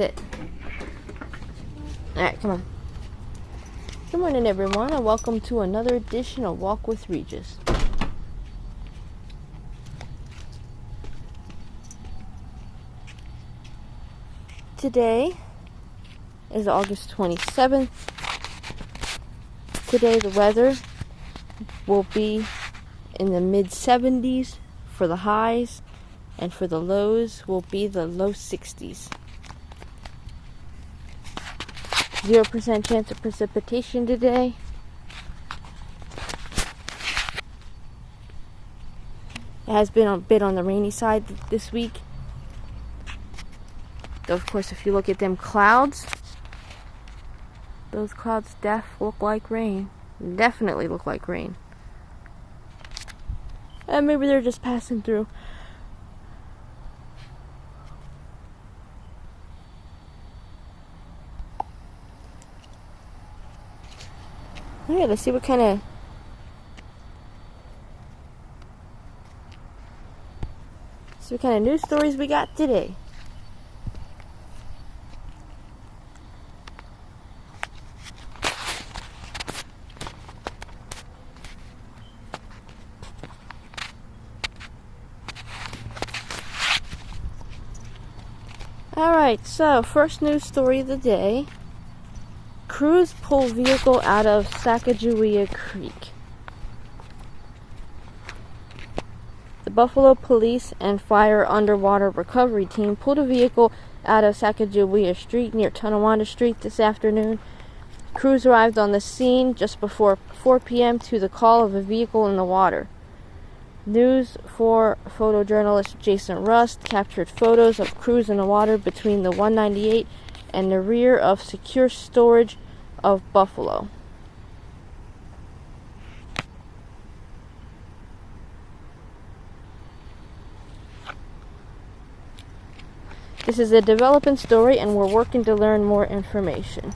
sit. Alright, come on. Good morning, everyone, and welcome to another edition of Walk with Regis. Today is August 27th. Today the weather will be in the mid-70s for the highs, and for the lows will be the low 60s. 0% chance of precipitation today. It has been a bit on the rainy side this week. Though, of course, if you look at them clouds, those clouds look like rain. Definitely look like rain. And maybe they're just passing through. Alright, let's see what kind of news stories we got today. Alright, so first news story of the day. Crews pull vehicle out of Scajaquada Creek. The Buffalo Police and Fire Underwater Recovery Team pulled a vehicle out of Scajaquada Street near Tonawanda Street this afternoon. Crews arrived on the scene just before 4 p.m. to the call of a vehicle in the water. News 4 photojournalist Jason Rust captured photos of crews in the water between the 198 and the rear of Secure Storage of Buffalo. This is a developing story, and we're working to learn more information.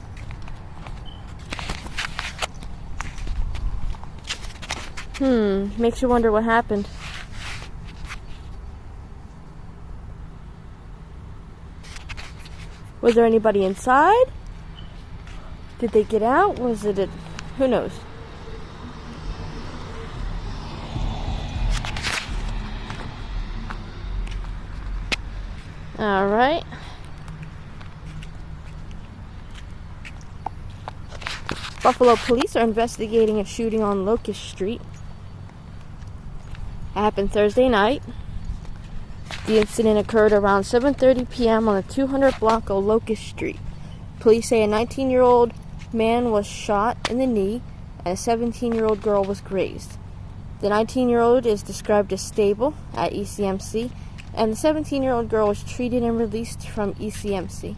Makes you wonder what happened. Was there anybody inside? Did they get out? Was it who knows? Alright. Buffalo police are investigating a shooting on Locust Street. It happened Thursday night. The incident occurred around 7:30 p.m. on the 200 block of Locust Street. Police say a 19-year-old man was shot in the knee and a 17-year-old girl was grazed. The 19-year-old is described as stable at ECMC, and the 17-year-old girl was treated and released from ECMC.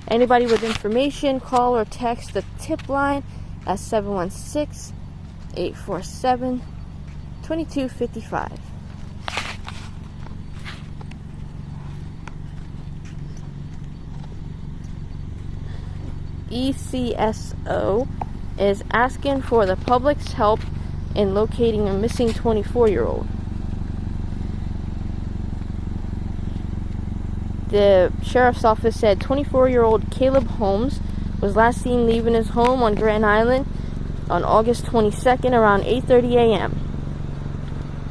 Anybody with information, call or text the tip line at 716-847-2255. ECSO is asking for the public's help in locating a missing 24-year-old. The sheriff's office said 24-year-old Caleb Holmes was last seen leaving his home on Grand Island on August 22nd around 8:30 a.m.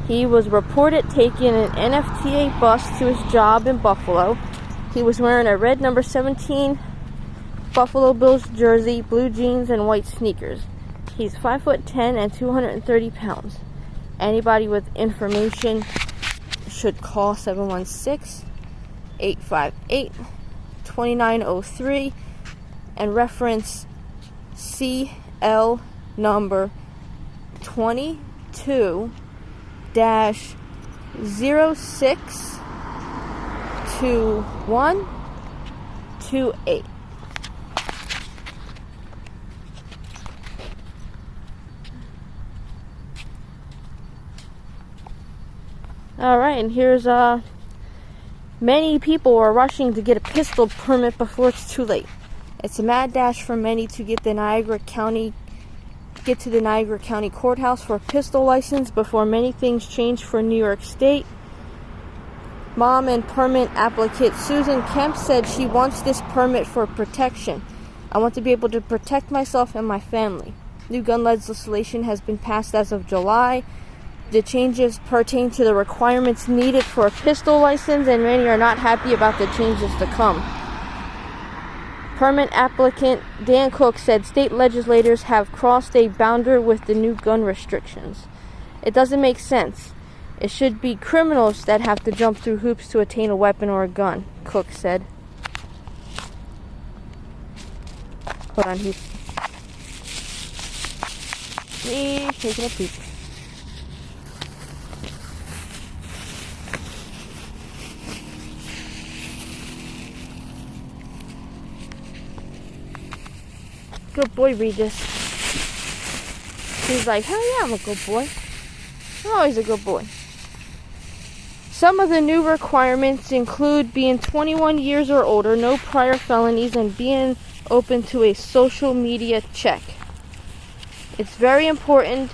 He was reported taking an NFTA bus to his job in Buffalo. He was wearing a red number 17 Buffalo Bills jersey, blue jeans, and white sneakers. He's 5'10" and 230 pounds. Anybody with information should call 716-858-2903 and reference CL number 22-062128. Alright, and here's many people are rushing to get a pistol permit before it's too late. It's a mad dash for many to get to the Niagara County Courthouse for a pistol license before many things change for New York State. Mom and permit applicant Susan Kemp said she wants this permit for protection. I want to be able to protect myself and my family. New gun legislation has been passed as of July. The changes pertain to the requirements needed for a pistol license, and many are not happy about the changes to come. Permit applicant Dan Cook said state legislators have crossed a boundary with the new gun restrictions. It doesn't make sense. It should be criminals that have to jump through hoops to attain a weapon or a gun, Cook said. Hold on, he's taking a poop. Good boy, Regis. He's like, hell yeah, I'm a good boy. I'm always a good boy. Some of the new requirements include being 21 years or older, no prior felonies, and being open to a social media check. It's very important.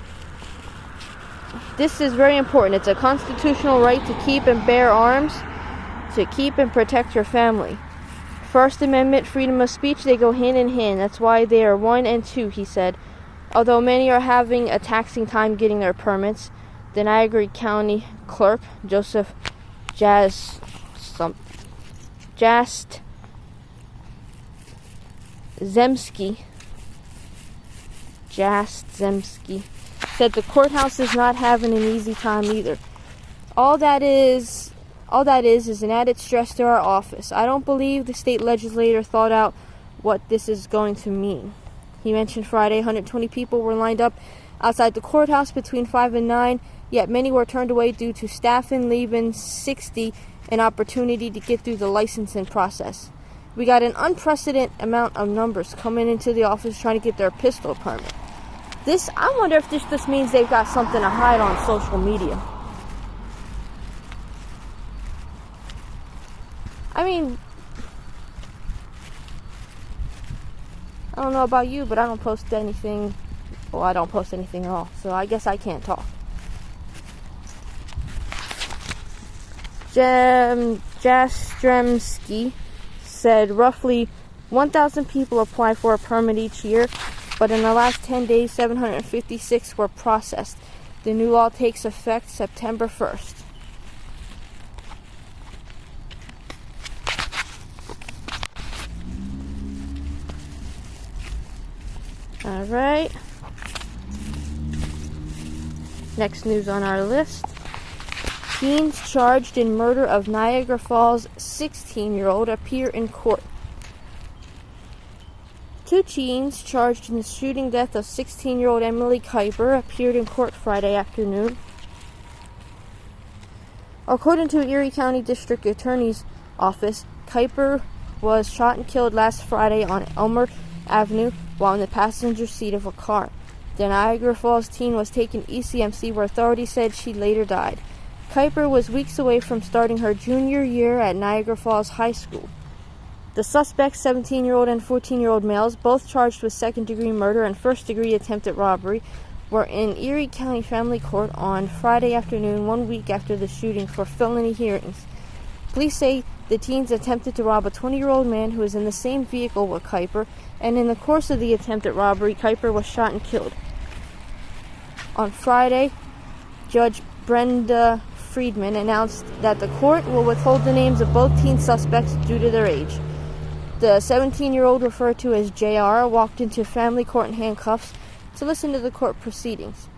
This is very important. It's a constitutional right to keep and bear arms, to keep and protect your family. First Amendment, freedom of speech, they go hand in hand. That's why they are 1 and 2, he said. Although many are having a taxing time getting their permits, the Niagara County Clerk, Joseph Jastrzemski, said the courthouse is not having an easy time either. All that is an added stress to our office. I don't believe the state legislator thought out what this is going to mean. He mentioned Friday 120 people were lined up outside the courthouse between 5 and 9, yet many were turned away due to staffing, leaving 60 an opportunity to get through the licensing process. We got an unprecedented amount of numbers coming into the office trying to get their pistol permit. I wonder if this just means they've got something to hide on social media. I mean, I don't know about you, but I don't post anything. Well, I don't post anything at all, so I guess I can't talk. Jastrzemski said roughly 1,000 people apply for a permit each year, but in the last 10 days, 756 were processed. The new law takes effect September 1st. All right. Next news on our list. Teens charged in murder of Niagara Falls 16-year-old appear in court. 2 teens charged in the shooting death of 16-year-old Emily Kuiper appeared in court Friday afternoon. According to Erie County District Attorney's Office, Kuiper was shot and killed last Friday on Elmer Avenue while in the passenger seat of a car. The Niagara Falls teen was taken ECMC where authorities said she later died. Kuiper was weeks away from starting her junior year at Niagara Falls High School. The suspects, 17-year-old and 14-year-old males, both charged with second-degree murder and first-degree attempted robbery, were in Erie County Family Court on Friday afternoon, 1 week after the shooting, for felony hearings. Police say the teens attempted to rob a 20-year-old man who was in the same vehicle with Kuiper, and in the course of the attempted robbery, Kuiper was shot and killed. On Friday, Judge Brenda Friedman announced that the court will withhold the names of both teen suspects due to their age. The 17-year-old, referred to as JR, walked into family court in handcuffs to listen to the court proceedings.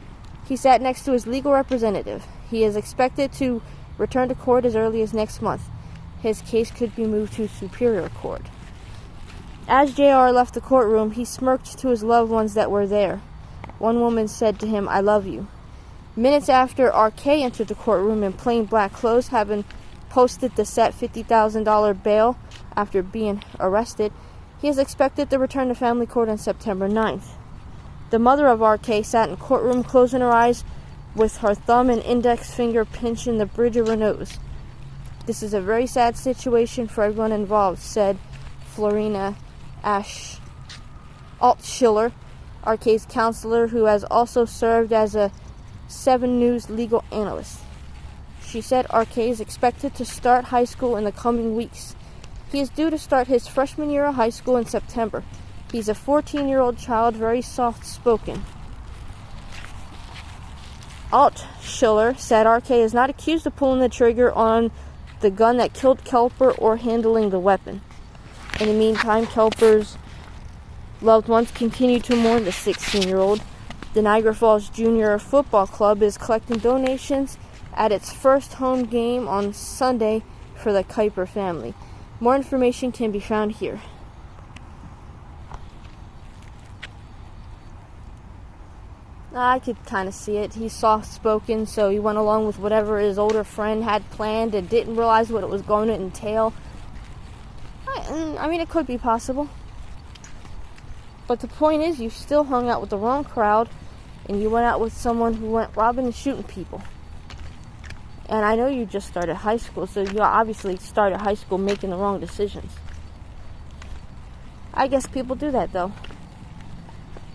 He sat next to his legal representative. He is expected to return to court as early as next month. His case could be moved to Superior Court. As JR left the courtroom, he smirked to his loved ones that were there. One woman said to him, "I love you." Minutes after RK entered the courtroom in plain black clothes, having posted the set $50,000 bail after being arrested, he is expected to return to family court on September 9th. The mother of RK sat in courtroom closing her eyes with her thumb and index finger pinching the bridge of her nose. "This is a very sad situation for everyone involved," said Florina Altschiller, RK's counselor, who has also served as a 7 News legal analyst. She said RK is expected to start high school in the coming weeks. He is due to start his freshman year of high school in September. He's a 14-year-old child, very soft-spoken. Altschiller said RK is not accused of pulling the trigger on the gun that killed Kelper or handling the weapon. In the meantime, Kelper's loved ones continue to mourn the 16-year-old. The Niagara Falls Junior Football Club is collecting donations at its first home game on Sunday for the Kuiper family. More information can be found here. I could kind of see it. He's soft-spoken, so he went along with whatever his older friend had planned and didn't realize what it was going to entail. I mean, it could be possible. But the point is, you still hung out with the wrong crowd, and you went out with someone who went robbing and shooting people. And I know you just started high school, so you obviously started high school making the wrong decisions. I guess people do that, though.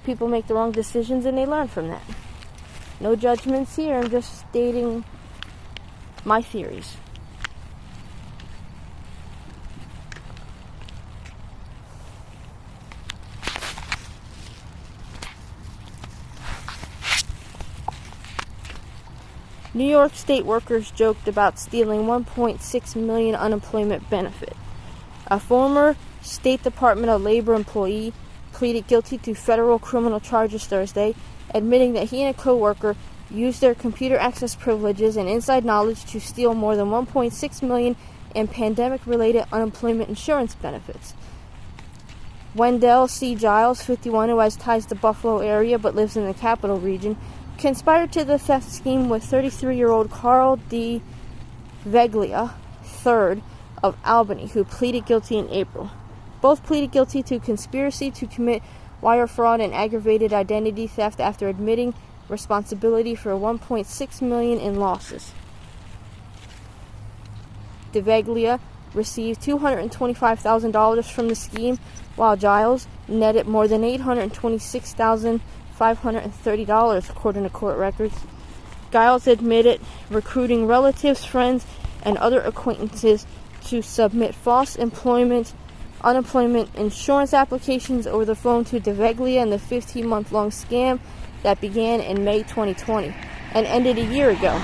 People make the wrong decisions and they learn from that. No judgments here, I'm just stating my theories. New York State workers joked about stealing $1.6 million unemployment benefit. A former State Department of Labor employee pleaded guilty to federal criminal charges Thursday, admitting that he and a co-worker used their computer access privileges and inside knowledge to steal more than $1.6 million in pandemic-related unemployment insurance benefits. Wendell C. Giles, 51, who has ties to the Buffalo area but lives in the capital region, conspired to the theft scheme with 33-year-old Carl D. Veglia, III, of Albany, who pleaded guilty in April. Both pleaded guilty to conspiracy to commit wire fraud and aggravated identity theft after admitting responsibility for $1.6 million in losses. DeVeglia received $225,000 from the scheme, while Giles netted more than $826,530, according to court records. Giles admitted recruiting relatives, friends, and other acquaintances to submit false unemployment insurance applications over the phone to DeVeglia in the 15-month-long scam that began in May 2020 and ended a year ago.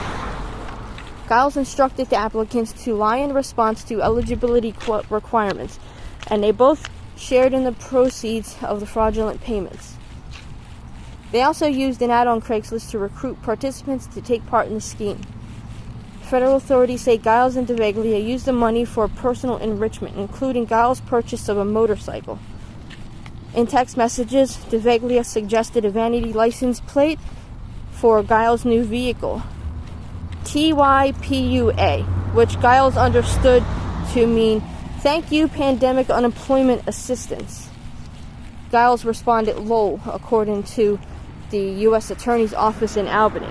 Giles instructed the applicants to lie in response to eligibility requirements, and they both shared in the proceeds of the fraudulent payments. They also used an ad on Craigslist to recruit participants to take part in the scheme. Federal authorities say Giles and DeVeglia used the money for personal enrichment, including Giles' purchase of a motorcycle. In text messages, DeVeglia suggested a vanity license plate for Giles' new vehicle, TYPUA, which Giles understood to mean "Thank you, Pandemic Unemployment Assistance." Giles responded "LOL," according to the U.S. Attorney's Office in Albany.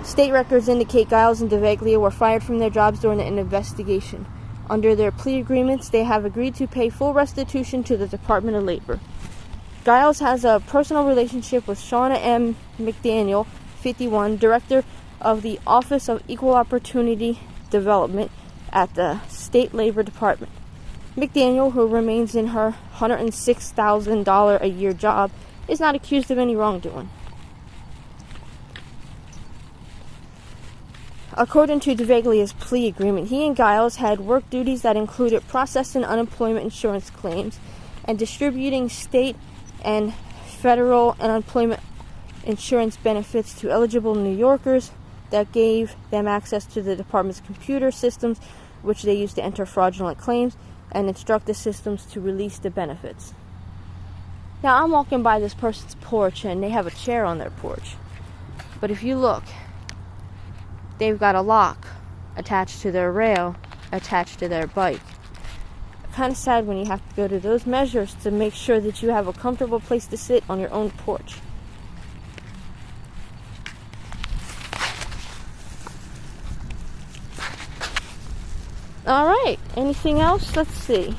State records indicate Giles and DeVeglia were fired from their jobs during an investigation. Under their plea agreements, they have agreed to pay full restitution to the Department of Labor. Giles has a personal relationship with Shauna M. McDaniel, 51, director of the Office of Equal Opportunity Development at the State Labor Department. McDaniel, who remains in her $106,000 a year job, is not accused of any wrongdoing. According to DeVeglia's plea agreement, he and Giles had work duties that included processing unemployment insurance claims and distributing state and federal unemployment insurance benefits to eligible New Yorkers that gave them access to the department's computer systems, which they used to enter fraudulent claims and instruct the systems to release the benefits. Now, I'm walking by this person's porch and they have a chair on their porch. But if you look, they've got a lock attached to their rail, attached to their bike. Kind of sad when you have to go to those measures to make sure that you have a comfortable place to sit on your own porch. Alright, anything else? Let's see.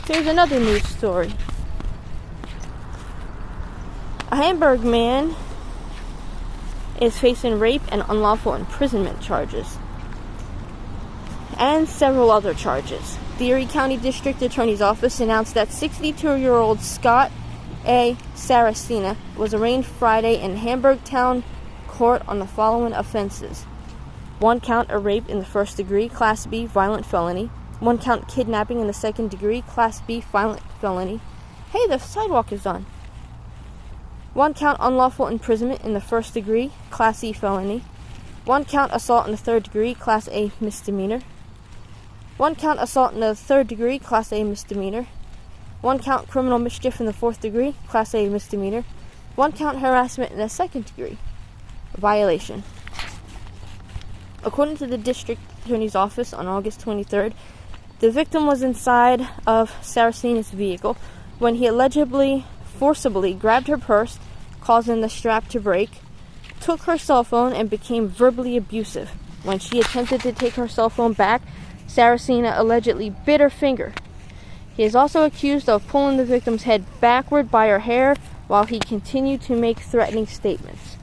Here's another news story. A Hamburg man is facing rape and unlawful imprisonment charges, and several other charges. The Erie County District Attorney's Office announced that 62-year-old Scott A. Saracena was arraigned Friday in Hamburg Town Court on the following offenses: 1 count of rape in the first degree, Class B, violent felony. 1 count kidnapping in the second degree, Class B, violent felony. Hey, the sidewalk is on. 1 count unlawful imprisonment in the first degree, Class E felony. 1 count assault in the third degree, Class A misdemeanor. 1 count assault in the third degree, Class A misdemeanor. 1 count criminal mischief in the fourth degree, Class A misdemeanor. 1 count harassment in the second degree, violation. According to the District Attorney's Office on August 23rd, the victim was inside of Saracena's vehicle when he allegedly forcibly grabbed her purse, causing the strap to break, took her cell phone, and became verbally abusive. When she attempted to take her cell phone back, Saracena allegedly bit her finger. He is also accused of pulling the victim's head backward by her hair while he continued to make threatening statements.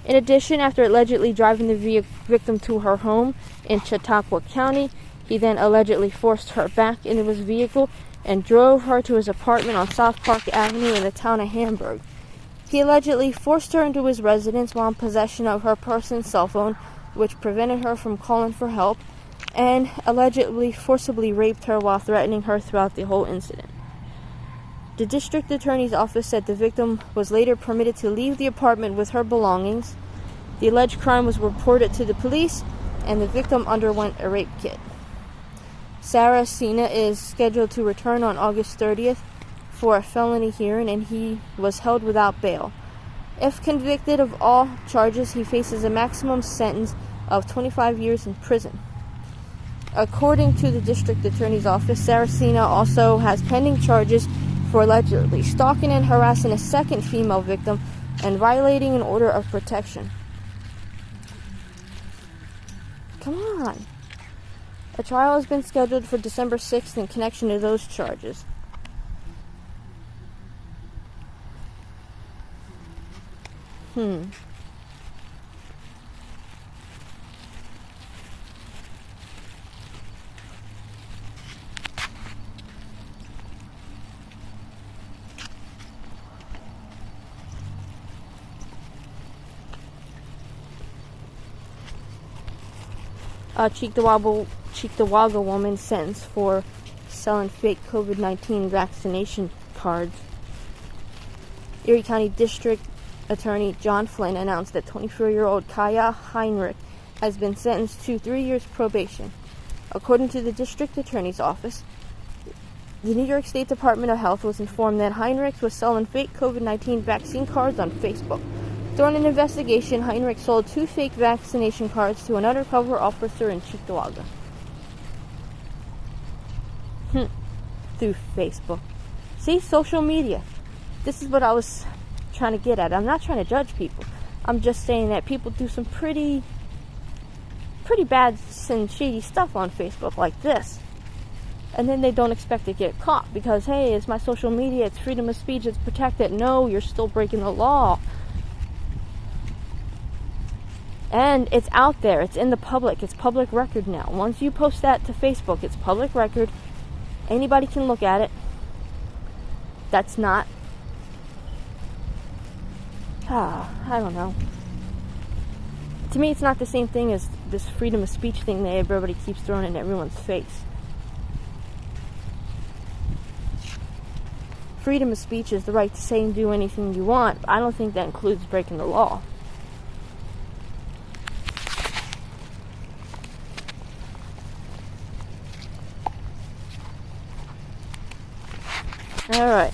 In addition, after allegedly driving the victim to her home in Chautauqua County, he then allegedly forced her back into his vehicle and drove her to his apartment on South Park Avenue in the town of Hamburg. He allegedly forced her into his residence while in possession of her purse and cell phone, which prevented her from calling for help, and allegedly forcibly raped her while threatening her throughout the whole incident. The District Attorney's Office said the victim was later permitted to leave the apartment with her belongings. The alleged crime was reported to the police, and the victim underwent a rape kit. Saracena is scheduled to return on August 30th for a felony hearing, and he was held without bail. If convicted of all charges, he faces a maximum sentence of 25 years in prison. According to the District Attorney's Office, Saracena also has pending charges for allegedly stalking and harassing a second female victim and violating an order of protection. Come on. A trial has been scheduled for December 6th in connection to those charges. Cheektowaga woman sentenced for selling fake COVID-19 vaccination cards. Erie County District Attorney John Flynn announced that 24-year-old Kaya Heinrich has been sentenced to 3 years probation. According to the District Attorney's Office, the New York State Department of Health was informed that Heinrich was selling fake COVID-19 vaccine cards on Facebook. During an investigation, Heinrich sold 2 fake vaccination cards to an undercover officer in Cheektowaga. Through Facebook. See, social media. This is what I was trying to get at. I'm not trying to judge people. I'm just saying that people do some pretty bad and shady stuff on Facebook like this. And then they don't expect to get caught because, hey, it's my social media, it's freedom of speech, it's protected. No, you're still breaking the law. And it's out there. It's in the public. It's public record now. Once you post that to Facebook, it's public record. Anybody can look at it. That's not... I don't know. To me, it's not the same thing as this freedom of speech thing that everybody keeps throwing in everyone's face. Freedom of speech is the right to say and do anything you want. I don't think that includes breaking the law. Alright.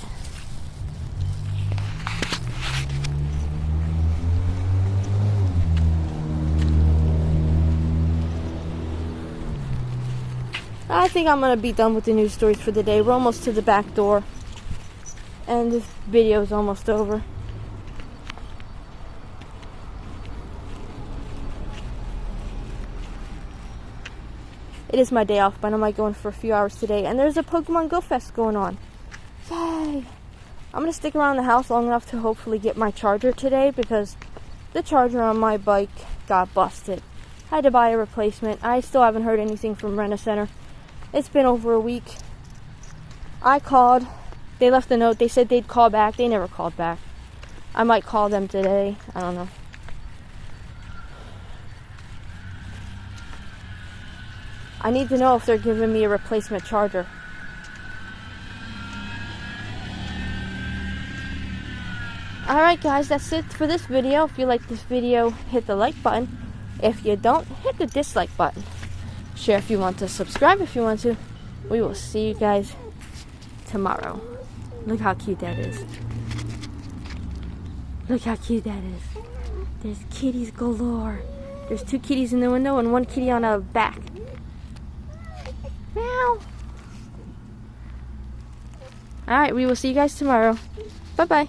I think I'm going to be done with the news stories for the day. We're almost to the back door. And this video is almost over. It is my day off, but I might go in for a few hours today. And there's a Pokemon Go Fest going on. Yay! I'm going to stick around the house long enough to hopefully get my charger today, because the charger on my bike got busted. I had to buy a replacement. I still haven't heard anything from Rent-A-Center. It's been over a week. I called. They left a note. They said they'd call back. They never called back. I might call them today. I don't know. I need to know if they're giving me a replacement charger. Alright guys, that's it for this video. If you like this video, hit the like button. If you don't, hit the dislike button. Share if you want to, subscribe if you want to. We will see you guys tomorrow. Look how cute that is. Look how cute that is. There's kitties galore. There's 2 kitties in the window and 1 kitty on a back. Meow. Alright, we will see you guys tomorrow. Bye-bye.